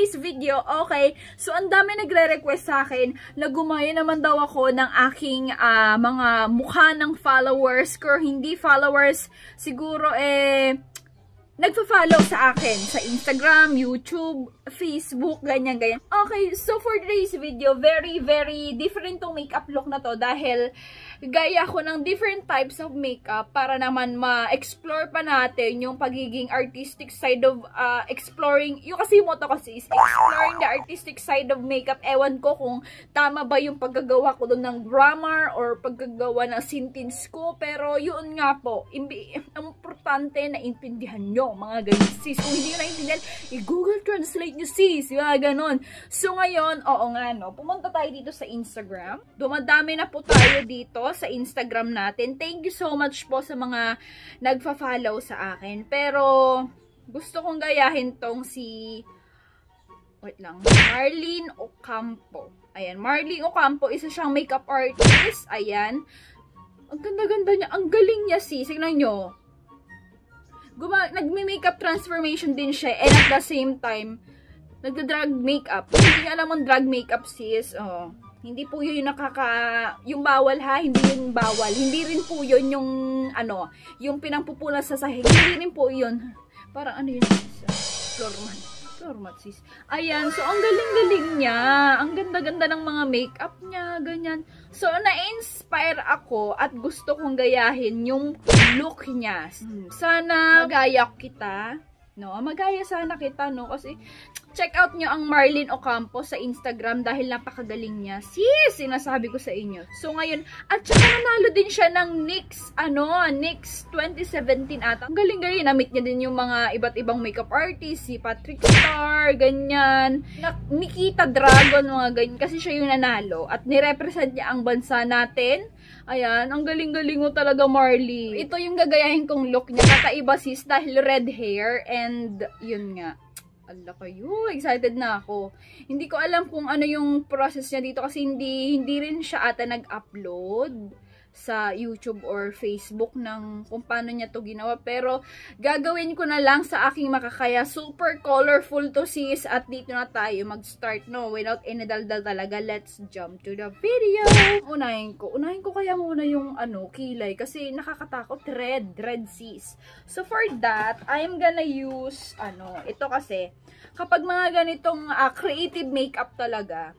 today's video, okay, so ang dami nagre-request sa akin na gumaya naman daw ako ng aking mga mukha ng followers, or hindi followers, siguro nagpa-follow sa akin sa Instagram, YouTube, Facebook, ganyan. Okay, so for today's video, very different tong makeup look na to dahil gaya ko ng different types of makeup para naman ma-explore pa natin yung pagiging artistic side of exploring. Yung kasi motto kasi is exploring the artistic side of makeup. Ewan ko kung tama ba yung paggagawa ko doon ng grammar or paggagawa ng sentence ko, pero yun nga po, importante na intindihan nyo mga ganyan sis. Kung hindi nyo naintindihan, i-Google Translate nyo sis, mga ganon. So ngayon, oo nga no, pumunta tayo dito sa Instagram. Dumadami na po tayo dito sa Instagram natin. Thank you so much po sa mga nagfa-follow sa akin. Pero gusto kong gayahin tong si Marlene Ocampo. Ayan, Marlene Ocampo, isa siyang makeup artist. Ayan. Ang ganda-ganda niya. Ang galing niya sis. Tignan nyo. Nagme-makeup transformation din siya. And at the same time, nagda-drag makeup. Hindi niya alam ang drag makeup sis. Oh. Hindi po yun yung bawal ha, hindi yun bawal. Hindi rin po yun yung, yung pinangpupunas sa sahig. Hindi rin po yun. Parang ano yun sis? Floor mat sis. Ayan, so ang galing-galing niya. Ang ganda-ganda ng mga makeup niya, ganyan. So, na-inspire ako at gusto kong gayahin yung look niya. Sana magaya kita. No, magaya sana kita, no? Kasi, check out nyo ang Marlene Ocampo sa Instagram dahil napakagaling niya. Sis, sinasabi ko sa inyo. So, ngayon, at saka nanalo din siya ng NYX 2017 ata. Ang galing-galing. Na-meet niya din yung mga iba't ibang makeup artist, si Patrick Star, ganyan. Nikita Dragon, mga ganyan. Kasi siya yung nanalo. At nirepresent niya ang bansa natin. Ayan, ang galing-galing mo talaga, Marley. Ito yung gagayahin kong look niya. Kakaiba sis dahil red hair and yun nga. Ala kayo, excited na ako. Hindi ko alam kung ano yung process niya dito kasi hindi rin siya ata nag-upload sa YouTube or Facebook ng kung paano niya to ginawa. Pero gagawin ko na lang sa aking makakaya. Super colorful to sis at dito na tayo mag-start, no? Without any daldal talaga. Let's jump to the video. Unahin ko kaya muna yung kilay kasi nakakatakot. Red sis. So for that, I'm gonna use ito kasi kapag mga ganitong creative makeup talaga,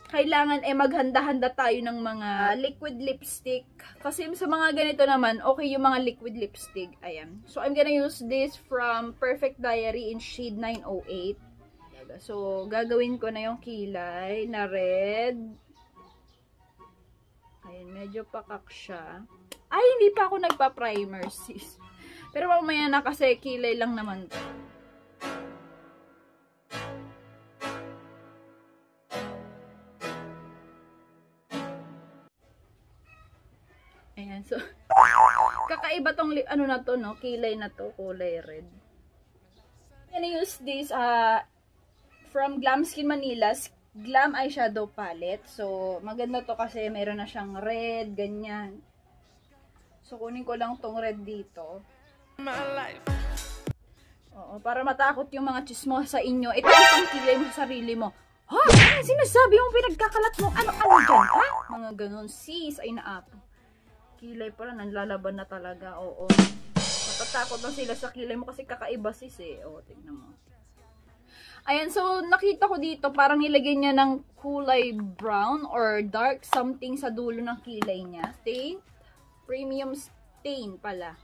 kailangan maghanda-handa tayo ng mga liquid lipstick. Kasi sa mga ganito naman, okay yung mga liquid lipstick. Ayan. So, I'm gonna use this from Perfect Diary in shade 908. So, gagawin ko na yung kilay na red. Ayan, medyo pakak siya. Ay, hindi pa ako nagpa-primer, sis. Pero mamaya na kasi kilay lang naman to. Ayan, so, kakaiba tong, na to, no? Kilay na to, kulay red. I'm gonna use this, from Glam Skin Manila's Glam Eyeshadow Palette. So, maganda to kasi meron na siyang red, ganyan. So, kunin ko lang tong red dito. Oo, para matakot yung mga chismo sa inyo. Ito yung pangkilay mo sa sarili mo. Ha? Ano sinasabi mo? Pinagkakalat mo? Ano dyan? Ha? Mga ganun. Sis, ay naapo. Kilay pala, nanlalaban na talaga. Oo. Matatakot lang sila sa kilay mo kasi kakaiba sis eh. Oo, tignan mo. Ayan, so nakita ko dito parang nilagay niya ng kulay brown or dark something sa dulo ng kilay niya. Stain. Premium stain pala.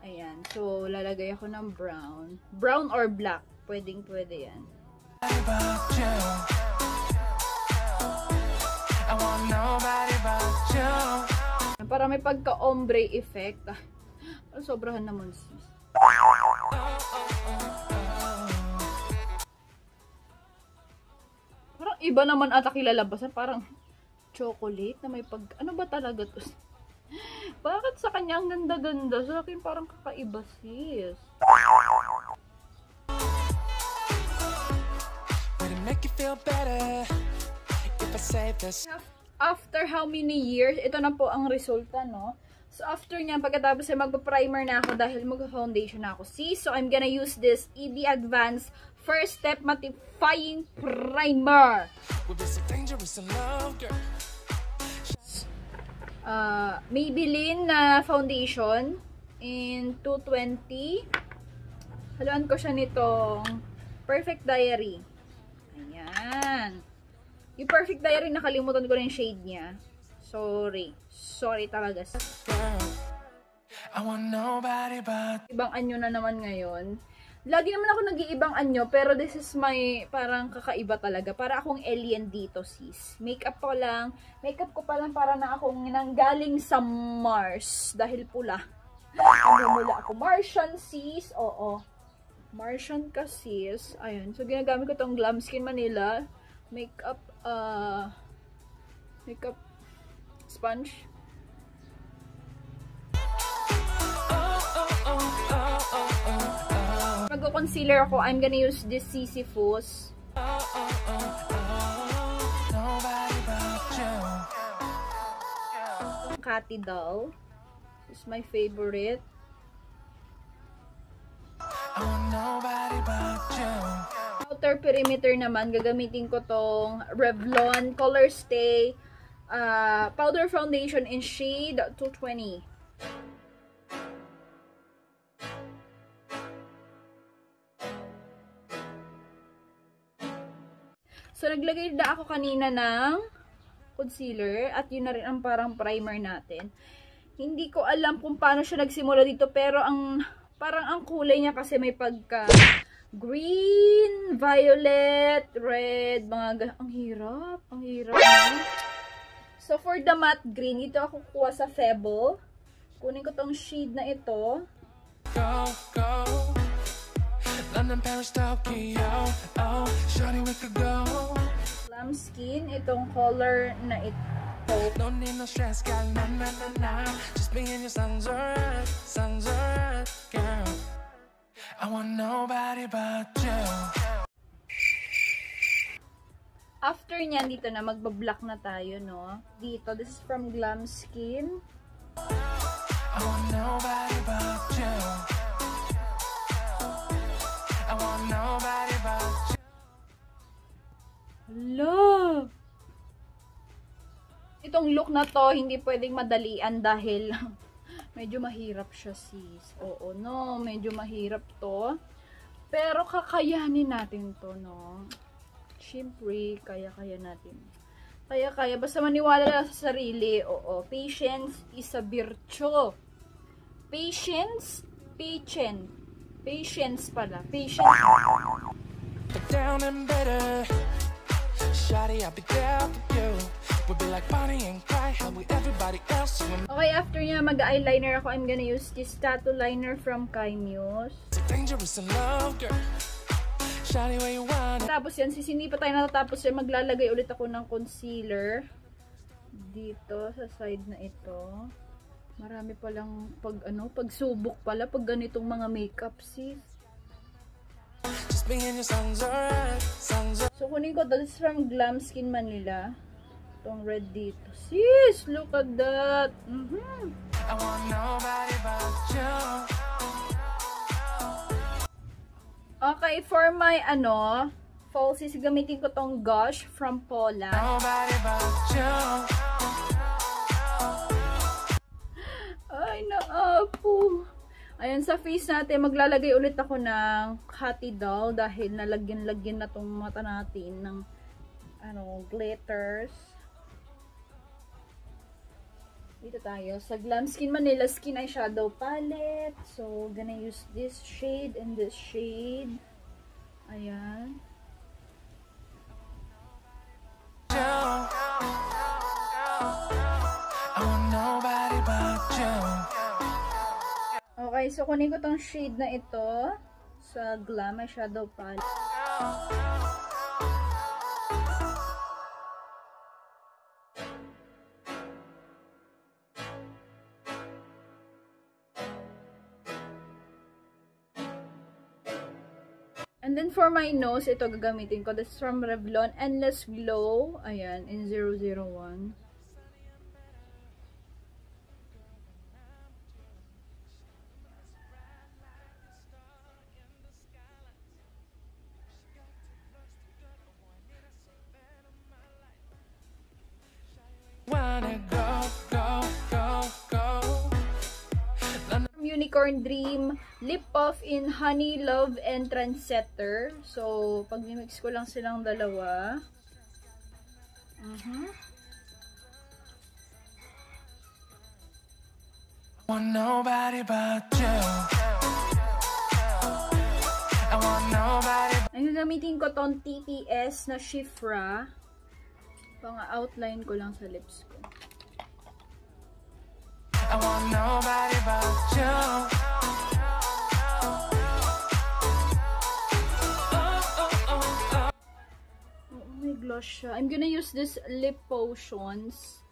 Ayan, so lalagay ako ng brown. Brown or black. Pwedeng-pwede yan. I want nobody but you. Para may pagka-ombre effect. Sobrahan naman sis. Parang iba naman ata kilalabasan. Parang chocolate na may pag... Ano ba talaga to? Bakit sa kanya ang ganda-ganda? Sa akin parang kakaiba sis. Make you feel better if I say this. After how many years, ito na po ang resulta, no? So, after niya, pagkatapos ay magpa-primer na ako dahil mag-foundation na ako. See? So, I'm gonna use this EB Advanced First step, mattifying primer. Maybelline na foundation in 220. Haluan ko siya nitong Perfect Diary. Ayan. Yung Perfect Diary, nakalimutan ko na yung shade niya. Sorry. Sorry talaga. Ibang anyo na naman ngayon. Lagi naman ako nag-iibang anyo, pero this is my parang kakaiba talaga. Para akong alien dito, sis. Makeup ko pa lang para na akong nanggaling sa Mars. Dahil pula. Mula ako. Martian, sis. Oo. Martian ka, sis. Ayun. So, ginagamit ko tong Glam Skin Manila makeup sponge. Mag-concealer ako. I'm gonna use this Sisyphus. Catty Doll. This is my favorite. Outer perimeter naman, gagamitin ko tong Revlon Color Stay powder foundation in shade 220. So, naglagay na ako kanina ng concealer at yun na rin ang parang primer natin. Hindi ko alam kung paano siya nagsimula dito, pero parang ang kulay niya kasi may pagka green, violet, red, ang hirap, So, for the matte green, ito ako kuha sa Febo. Kunin ko tong shade na ito. Glam Skin, itong color na ito. No need no stress, girl, na. Just be in your sun's alright, girl. I want nobody but you. After nyan, dito na, magbablock na tayo, no? Dito, this is from Glam Skin. I want nobody but you. I want nobody but you. Hello! Itong look na to, hindi pwedeng madalian dahil medyo mahirap siya, sis. Oo, no? Medyo mahirap to. Pero kakayanin natin to, no? Siyempre, kaya natin. Kaya. Basta maniwala lang sa sarili. Oo. Patience is a virtue. Patience pala. Patience. Down and better. Shawty, I'll be there for you. We'll be like Bonnie and Clyde, how we everybody else. Okay, after niya mag-eyeliner ako, I'm gonna use this tattoo liner from Kai Muse. Dangerous in love, girl. Shawty, where you want. Tapos yan, hindi pa tayo natatapos yan, maglalagay ulit ako ng concealer dito sa side na ito. Marami palang pagsubok pala pag ganitong mga makeup, sis. So, kunin ko, this is from Glam Skin Manila. Itong red dito. Sis, look at that. I want nobody but you. Okay, for my falsies, gamitin ko tong Gush from Pola. Nobody but you. Ay, naapo. Ayan, sa face natin, maglalagay ulit ako ng Catty Doll dahil nalagyan-lagyan na tong mata natin ng glitters. Dito tayo sa Glam Skin Manila Skin Eyeshadow Palette. So, gonna use this shade and this shade. Ayan. Okay, so kunin ko tong shade na ito sa Glam Eyeshadow Palette. And then for my nose, ito gagamitin ko. This is from Revlon Endless Glow. Ayan, in 001. Unicorn Dream Lip Off in Honey, Love, and Trendsetter. So, pag mix ko lang silang dalawa. Want nobody but you. I want nobody. Ang gagamitin ko tong TPS na Shifra. Pang-outline ko lang sa lips ko. I want nobody but you. Oh, may gloss siya. I'm gonna use this lip potions.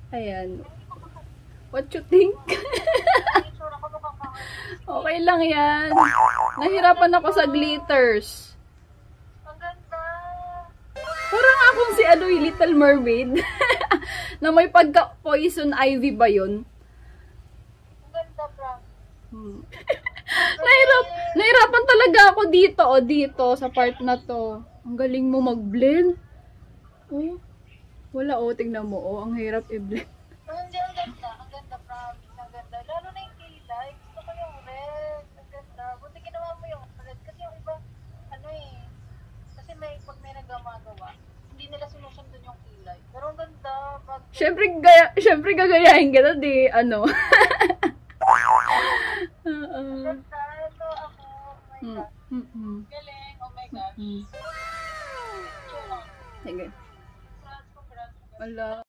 Ayan. What you think? Okay lang yan. Nahirapan ako sa glitters. Ang ganda. Parang akong si Little Mermaid. Na may pagka-poison ivy ba yun? Ang ganda, bro. Nahirapan talaga ako dito sa part na to. Ang galing mo mag-blend. Oh. Wala, tingnan mo, ang hirap i-blend. Hindi, ang ganda, promise, ang ganda. Lalo na yung kilay, gusto ko yung red, ang ganda. Buti ginawa mo yung red, kasi yung iba, kasi pag may nagmagawa, hindi nila sinusundan yung kilay. Pero ang ganda, Siyempre gagayahin kita, di, Ang ganda, ito ako, oh my God. Galing, oh my gosh. Sige. Wala.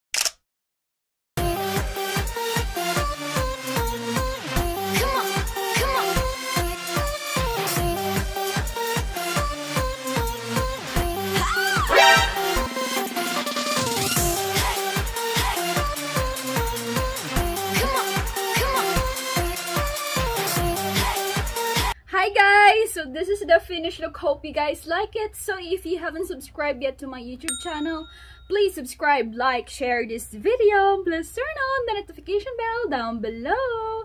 Hi guys! So this is the finished look. Hope you guys like it. So if you haven't subscribed yet to my YouTube channel, please subscribe, like, share this video. Please turn on the notification bell down below.